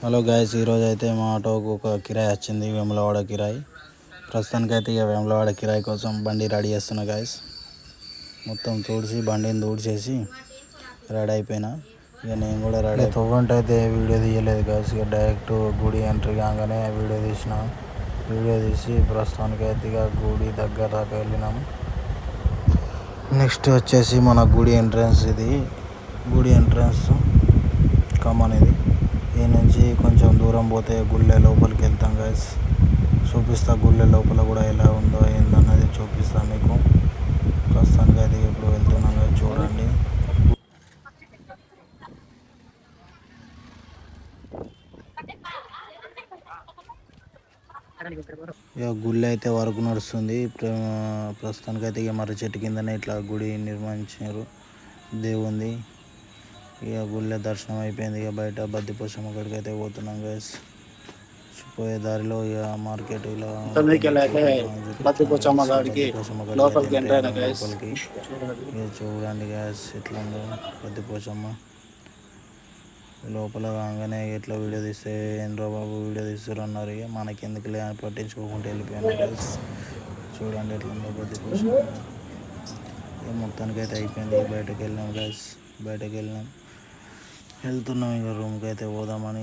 Hello guys, ఈరోజు అయితే మా ఆటోకు ఒక కిరాయి వచ్చింది, వేములవాడ కిరాయి. ప్రస్తుతానికైతే ఇక వేములవాడ కిరాయి కోసం బండి రెడీ చేస్తున్నా గాయస్. మొత్తం బండిని తూడ్చేసి రెడీ అయిపోయినా. ఇక నేను కూడా రెడీ తవ్వంటే అయితే వీడియో తీయలేదు గాయస్. ఇక డైరెక్ట్ గుడి ఎంట్రీ కాగానే వీడియో తీసి ప్రస్తుతానికైతే ఇక గుడి దగ్గర దాకా వెళ్ళినాము. నెక్స్ట్ వచ్చేసి మన గుడి ఎంట్రన్స్, ఇది గుడి ఎంట్రన్స్ కమాన్. ఇది ఈ నుంచి కొంచెం దూరం పోతే గుళ్ళె లోపలికి వెళ్తాం గైస్. చూపిస్తా గుళ్ళె లోపల కూడా ఎలా ఉందో ఏందన్నది చూపిస్తా మీకు. ప్రస్తుతానికి అయితే ఇప్పుడు వెళ్తున్నాం గైస్, చూడండి. ఇక గుళ్ళె అయితే వర్క్ నడుస్తుంది ప్రస్తుతానికి అయితే. ఇక మర్రి చెట్టు కిందనే ఇట్లా గుడి నిర్మించారు దేవుంది. ఇక గుళ్ళె దర్శనం అయిపోయింది. ఇక బయట బద్దిపోచమ్మ కాడికి అయితే పోతున్నాం గైస్. పోయే దారిలో ఇక మార్కెట్ ఇలా బద్దిపోచమ్మ కాడికి లోపలికి ఎంటర్ అయినా గైస్. ఇక చూడండి గైస్ ఎట్లా ఉందో బద్దిపోచమ్మ. లోపల రాగానే ఎట్లా వీడియో తీస్తే ఏంద్రో బాబు వీడియో తీస్తారు అన్నారు. ఇక మనకి ఎందుకులే అని పట్టించుకోకుండా వెళ్ళిపోయాను గైస్. చూడండి ఎట్లా ఉందో బద్దిపోచమ్మ. ఇక మొత్తానికి అయితే అయిపోయింది. బయటకు వెళ్ళినాం గైస్, వెళ్తున్నాం. ఇక రూమ్కి అయితే పోదామని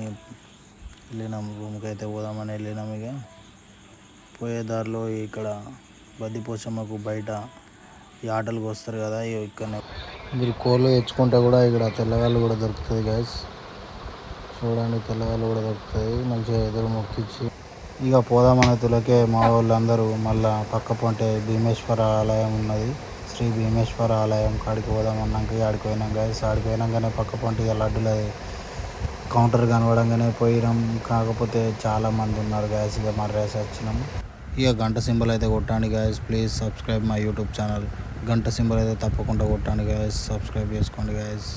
వెళ్ళినాం. ఇక పోయే దారిలో ఇక్కడ బద్దిపోచమ్మకు బయట ఈ ఆటలకు వస్తారు కదా, ఇక్కడనే మీరు కోళ్ళు తెచ్చుకుంటే కూడా ఇక్కడ తెల్లగాళ్ళు కూడా దొరుకుతుంది గైస్. చూడండి, తెల్లగాళ్ళు కూడా దొరుకుతుంది. మంచిగా ఎదురు మొక్కిచ్చి ఇక పోదామనే తులకే మా వాళ్ళందరూ మళ్ళా పక్క పొంటే భీమేశ్వర ఆలయం ఉన్నది, శ్రీ భీమేశ్వర ఆలయం కాడికి పోదామన్నాక ఆడికి పోయినాం గైస్. ఆడికి పోయినాకనే పక్క పొంటి లడ్డుల కౌంటర్ కనబడంగానే పోయినాం. కాకపోతే చాలామంది ఉన్నారు గైస్. ఇక మర్రేసి వచ్చినాం. ఇక గంట సింబల్ అయితే కొట్టండి guys. Please subscribe my YouTube channel. గంట సింబల్ అయితే తప్పకుండా కొట్టండి గైస్, సబ్స్క్రైబ్ చేసుకోండి గైస్.